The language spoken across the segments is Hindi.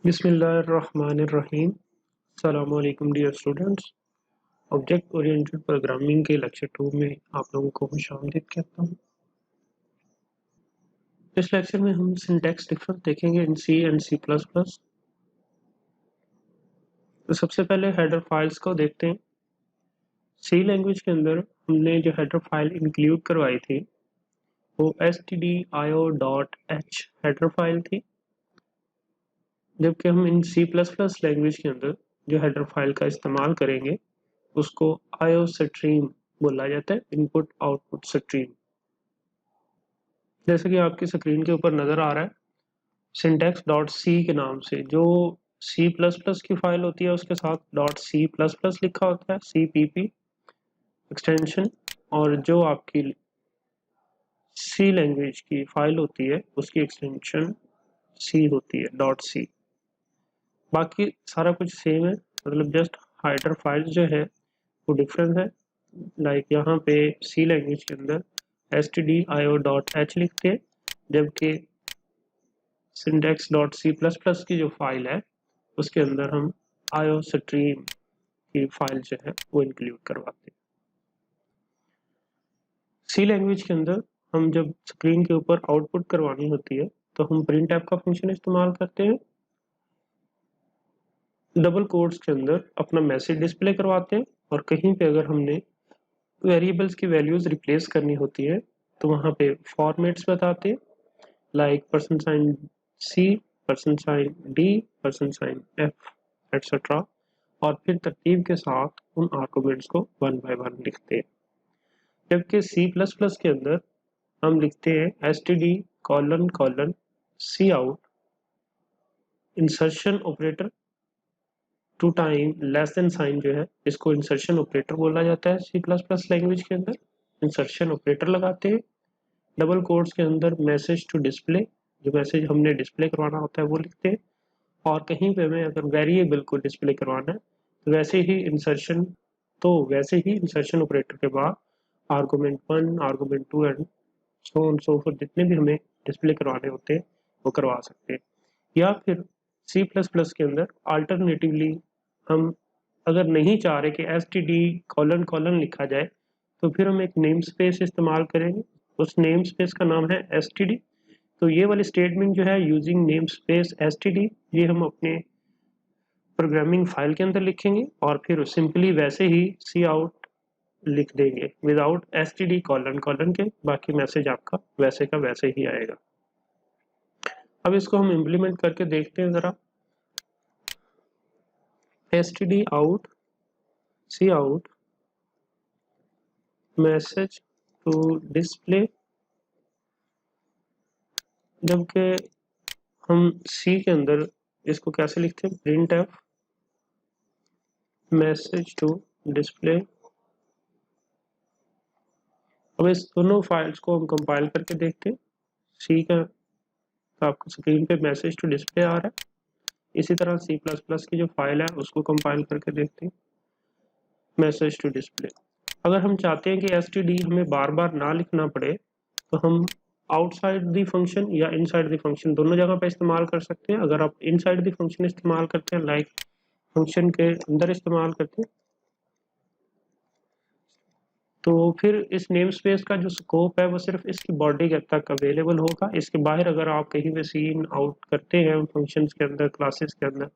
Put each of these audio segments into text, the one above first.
बिस्मिल्लाहिर्रहमानिर्रहीम। अस्सलाम वालेकुम dear students. Object oriented programming के लेक्चर 2 में आप लोगों को खुशामदीद कहता हूँ। इस लेक्चर में हम सिंटैक्स डिफरेंस देखेंगे इन सी एंड सी प्लस प्लस। तो सबसे पहले हेडर फाइल्स को देखते हैं। सी लैंग्वेज के अंदर हमने जो हेडर फाइल इंक्लूड करवाई थी वो stdio.h हेडर फाइल थी, जबकि हम इन सी प्लस प्लस लैंग्वेज के अंदर जो हेडर फाइल का इस्तेमाल करेंगे उसको IO स्ट्रीम बोला जाता है, इनपुट आउटपुट स्ट्रीम। जैसे कि आपकी स्क्रीन के ऊपर नज़र आ रहा है, सिंटैक्स डॉट सी के नाम से जो सी प्लस प्लस की फाइल होती है उसके साथ डॉट सी प्लस प्लस लिखा होता है, CPP एक्सटेंशन। और जो आपकी सी लैंग्वेज की फाइल होती है उसकी एक्सटेंशन सी होती है, डॉट सी। बाकी सारा कुछ सेम है, मतलब जस्ट हेडर फाइल जो है वो डिफरेंस है। लाइक यहाँ पे सी लैंग्वेज के अंदर stdio.h लिखते हैं, जबकि syntax dot C plus plus की जो फाइल है उसके अंदर हम IO स्ट्रीम की फाइल जो है वो इंक्लूड करवाते हैं। सी लैंग्वेज के अंदर हम जब स्क्रीन के ऊपर आउटपुट करवानी होती है तो हम प्रिंट का फंक्शन इस्तेमाल करते हैं। डबल कोट्स के अंदर अपना मैसेज डिस्प्ले करवाते हैं, और कहीं पे अगर हमने वेरिएबल्स की वैल्यूज रिप्लेस करनी होती है तो वहाँ पे फॉर्मेट्स बताते हैं, like %C, %D, %F etcetera, और फिर तरतीब के साथ उन आर्गुमेंट्स को 1 बाय 1 लिखते हैं। जबकि सी प्लस प्लस के अंदर हम लिखते हैं std::cout insertion operator two time less than sign जो है इसको इंसर्शन ऑपरेटर बोला जाता है। सी प्लस प्लस लैंग्वेज के अंदर इंसर्शन ऑपरेटर लगाते हैं। डबल कोट्स के अंदर मैसेज टू डिस्प्ले, जो मैसेज हमने डिस्प्ले करवाना होता है वो लिखते हैं। और कहीं पे हमें अगर वेरिएबल को डिस्प्ले करवाना है तो वैसे ही इंसर्शन ऑपरेटर के बाद argument 1, argument 2 and so on so for जितने भी हमें डिस्प्ले करवाने होते हैं वो करवा सकते हैं। या फिर सी प्लस प्लस के अंदर अल्टरनेटिवली हम अगर नहीं चाह रहे कि std::: लिखा जाए तो फिर हम एक नेम स्पेस इस्तेमाल करेंगे। उस नेम स्पेस का नाम है std। तो ये वाली स्टेटमेंट जो है यूजिंग नेम स्पेस std, ये हम अपने प्रोग्रामिंग फाइल के अंदर लिखेंगे और फिर सिंपली वैसे ही सी आउट लिख देंगे विदाउट std::: के। बाकी मैसेज आपका वैसे का वैसे ही आएगा। अब इसको हम इम्प्लीमेंट करके देखते हैं ज़रा। std::out मैसेज टू डिस्प्ले, जबकि हम सी के अंदर इसको कैसे लिखते हैं, printf मैसेज टू डिस्प्ले। अब इस दोनों फाइल्स को हम कंपाइल करके देखते हैं। सी का तो आपको स्क्रीन पे मैसेज टू डिस्प्ले आ रहा है, इसी तरह सी प्लस प्लस की जो फाइल है उसको कंपाइल करके देखते हैं, मैसेज टू डिस्प्ले। अगर हम चाहते हैं कि std हमें बार बार ना लिखना पड़े तो हम आउटसाइड द फंक्शन या इनसाइड द फंक्शन दोनों जगह पे इस्तेमाल कर सकते हैं। अगर आप इनसाइड द फंक्शन इस्तेमाल करते हैं, लाइक फंक्शन के अंदर इस्तेमाल करते हैं, तो फिर इस नेम स्पेस का जो स्कोप है वो सिर्फ इसकी बॉडी तक अवेलेबल होगा। इसके बाहर अगर आप कहीं पे सी इन आउट करते हैं फंक्शंस के अंदर, क्लासेस के अंदर,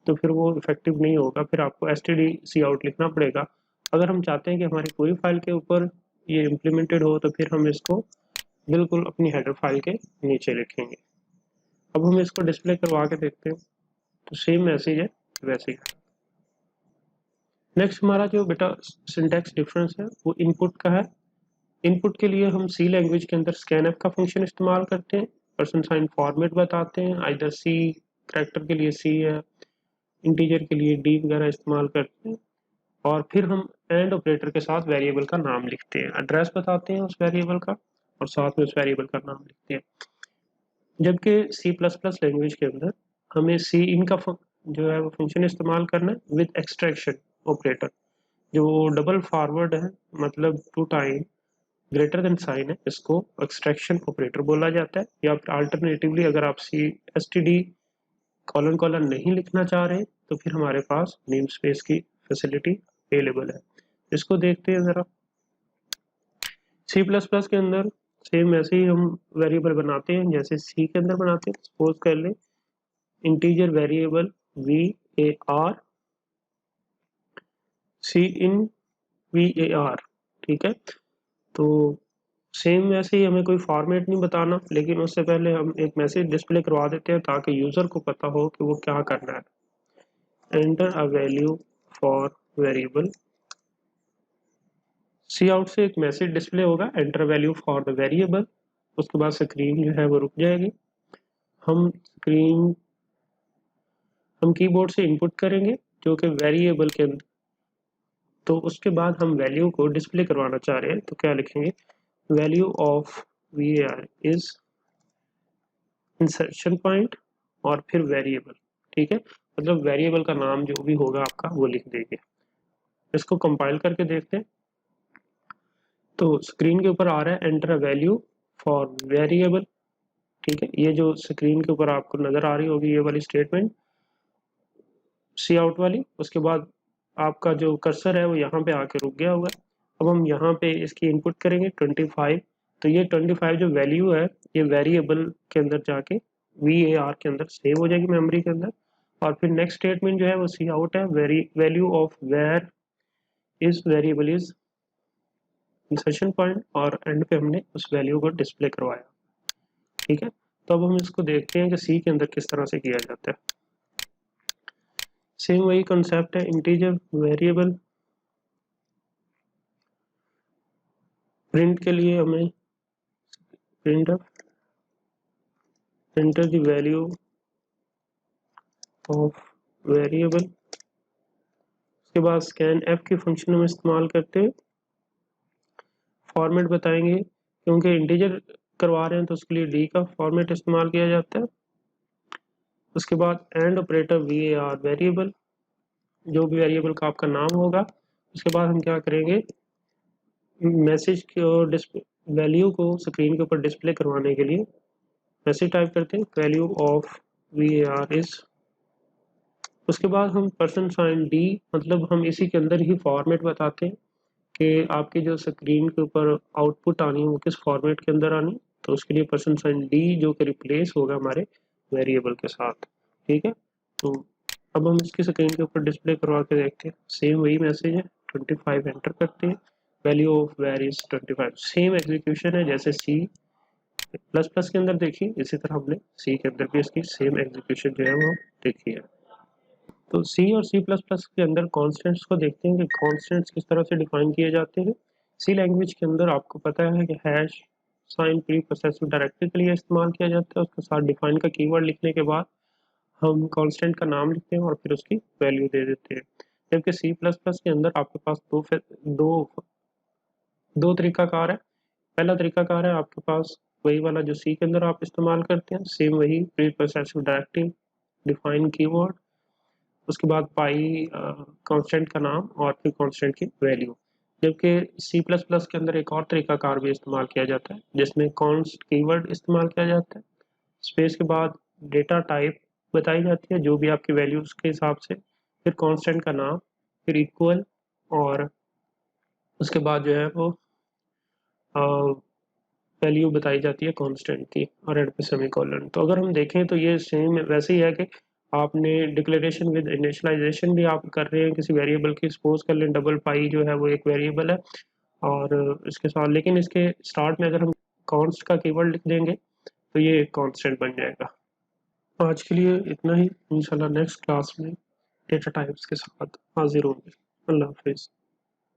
तो फिर वो इफेक्टिव नहीं होगा, फिर आपको std::cout लिखना पड़ेगा। अगर हम चाहते हैं कि हमारी पूरी फाइल के ऊपर ये इम्प्लीमेंटेड हो तो फिर हम इसको बिल्कुल अपनी हेडर फाइल के नीचे लिखेंगे। अब हम इसको डिस्प्ले करवा के देखते हैं, तो सेम मैसेज है वैसे ही। नेक्स्ट हमारा जो बेटा सिंटैक्स डिफरेंस है वो इनपुट का है। इनपुट के लिए हम सी लैंग्वेज के अंदर scanf का फंक्शन इस्तेमाल करते हैं, %साइन फॉर्मेट बताते हैं, आइदर सी कैरेक्टर के लिए सी है, इंटीजर के लिए डी वगैरह इस्तेमाल करते हैं, और फिर हम एंड ऑपरेटर के साथ वेरिएबल का नाम लिखते हैं, एड्रेस बताते हैं उस वेरिएबल का और साथ में उस वेरिएबल का नाम लिखते हैं। जबकि सी प्लस प्लस लैंग्वेज के अंदर हमें सी इन का जो है वो फंक्शन इस्तेमाल करना है विद एक्सट्रैक्शन ऑपरेटर, जो डबल फॉरवर्ड है, मतलब two time greater than sign है, इसको एक्सट्रैक्शन ऑपरेटर बोला जाता है। या फिर अल्टरनेटिवली अगर आप सी std कॉलन कॉलन नहीं लिखना चाह रहे तो फिर हमारे पास नेम स्पेस की फैसिलिटी अवेलेबल है। इसको देखते हैं ज़रा। सी प्लस प्लस के अंदर सेम ऐसे ही हम वेरिएबल बनाते हैं जैसे सी के अंदर बनाते हैं। सपोज कर लें इंटीजर वेरिएबल var सी इन var, ठीक है। तो सेम वैसे ही हमें कोई फॉर्मेट नहीं बताना, लेकिन उससे पहले हम एक मैसेज डिस्प्ले करवा देते हैं ताकि यूज़र को पता हो कि वो क्या करना है। Enter a value for variable, C out से एक मैसेज डिस्प्ले होगा enter value for the variable. उसके बाद स्क्रीन जो है वो रुक जाएगी। हम कीबोर्ड से इनपुट करेंगे जो कि वेरिएबल के अंदर, तो उसके बाद हम वैल्यू को डिस्प्ले करवाना चाह रहे हैं तो क्या लिखेंगे, value of var is insertion point और फिर वेरिएबल, ठीक है। मतलब वेरिएबल का नाम जो भी होगा आपका वो लिख देंगे। इसको कंपाइल करके देखते हैं तो स्क्रीन के ऊपर आ रहा है enter a value for variable, ठीक है। ये जो स्क्रीन के ऊपर आपको नजर आ रही होगी ये वाली स्टेटमेंट सी आउट वाली, उसके बाद आपका जो कर्सर है वो यहाँ पे आके रुक गया हुआ है। अब हम यहाँ पे इसकी इनपुट करेंगे 25, तो ये 25 जो वैल्यू है ये वेरिएबल के अंदर जाके var के अंदर सेव हो जाएगी मेमोरी के अंदर। और फिर नेक्स्ट स्टेटमेंट जो है वो सी आउट है value of var is variable is insertion point, और एंड पे हमने उस वैल्यू को डिस्प्ले करवाया, ठीक है। तो अब हम इसको देखते हैं कि सी के अंदर किस तरह से किया जाता है। सेम वही कंसेप्ट है, इंटीजर वेरिएबल प्रिंट के लिए हमें print enter the value of variable, उसके बाद स्कैन एफ की फंक्शन हम इस्तेमाल करते हैं। फॉर्मेट बताएंगे क्योंकि इंटीजर करवा रहे हैं तो उसके लिए डी का फॉर्मेट इस्तेमाल किया जाता है। उसके बाद एंड ऑपरेटर var वेरिएबल, जो भी वेरिएबल का आपका नाम होगा। उसके बाद हम क्या करेंगे, मैसेज की और वैल्यू को स्क्रीन के ऊपर डिस्प्ले करवाने के लिए मैसेज टाइप करते हैं वैल्यू ऑफ var इज, उसके बाद हम परसेंट साइन डी, मतलब हम इसी के अंदर ही फॉर्मेट बताते हैं कि आपकी जो स्क्रीन के ऊपर आउटपुट आनी है वो किस फॉर्मेट के अंदर आनी, तो उसके लिए परसेंट साइन डी जो कि रिप्लेस होगा हमारे वेरिएबल के साथ, ठीक है। तो अब हम इसकी स्क्रीन के ऊपर डिस्प्ले करवा के देखते हैं। सेम वही मैसेज है, 25 एंटर करते हैं, value of var is 25। Same execution है जैसे सी प्लस प्लस के अंदर देखी, इसी तरह हमने सी के अंदर भी इसकी सेम एग्जीक्यूशन जो है वो देखी है। तो सी और सी प्लस प्लस के अंदर कॉन्स्टेंट्स को देखते हैं कि कॉन्स्टेंट्स किस तरह से डिफाइन किए जाते हैं। सी लैंग्वेज के अंदर आपको पता है कि hash sign preprocessive directory के लिए इस्तेमाल किया जाता है। उसके साथ डिफाइन का कीवर्ड लिखने के बाद हम कॉन्स्टेंट का नाम लिखते हैं और फिर उसकी वैल्यू दे देते हैं। जबकि सी प्लस प्लस के अंदर आपके पास दो तरीकाकार है। पहला तरीकाकार है आपके पास वही वाला जो सी के अंदर आप इस्तेमाल करते हैं, सेम वही pre progressive directory define keyword, उसके बाद पाई कांस्टेंट का नाम और फिर कांस्टेंट की वैल्यू। जबकि सी प्लस प्लस के अंदर एक और तरीकाकार भी इस्तेमाल किया जाता है जिसमें कॉन्स्ट कीवर्ड इस्तेमाल किया जाता है, स्पेस के बाद डेटा टाइप बताई जाती है जो भी आपकी वैल्यूज के हिसाब से, फिर कांस्टेंट का नाम, फिर इक्वल, और उसके बाद जो है वो वैल्यू बताई जाती है कांस्टेंट की, और एंड पे सेमीकोलन। तो अगर हम देखें तो ये सेम वैसे ही है कि आपने डिक्लेरेशन विद इनिशियलाइजेशन भी आप कर रहे हैं किसी वेरिएबल की। सपोज कर लें डबल पाई जो है वो एक वेरिएबल है और इसके साथ, लेकिन इसके स्टार्ट में अगर हम कॉन्स्ट का कीवर्ड लिख देंगे तो ये एक कांस्टेंट बन जाएगा। आज के लिए इतना ही, इंशाल्लाह नेक्स्ट क्लास में डेटा टाइप्स के साथ हाजिर होंगे। अल्लाह हाफिज़।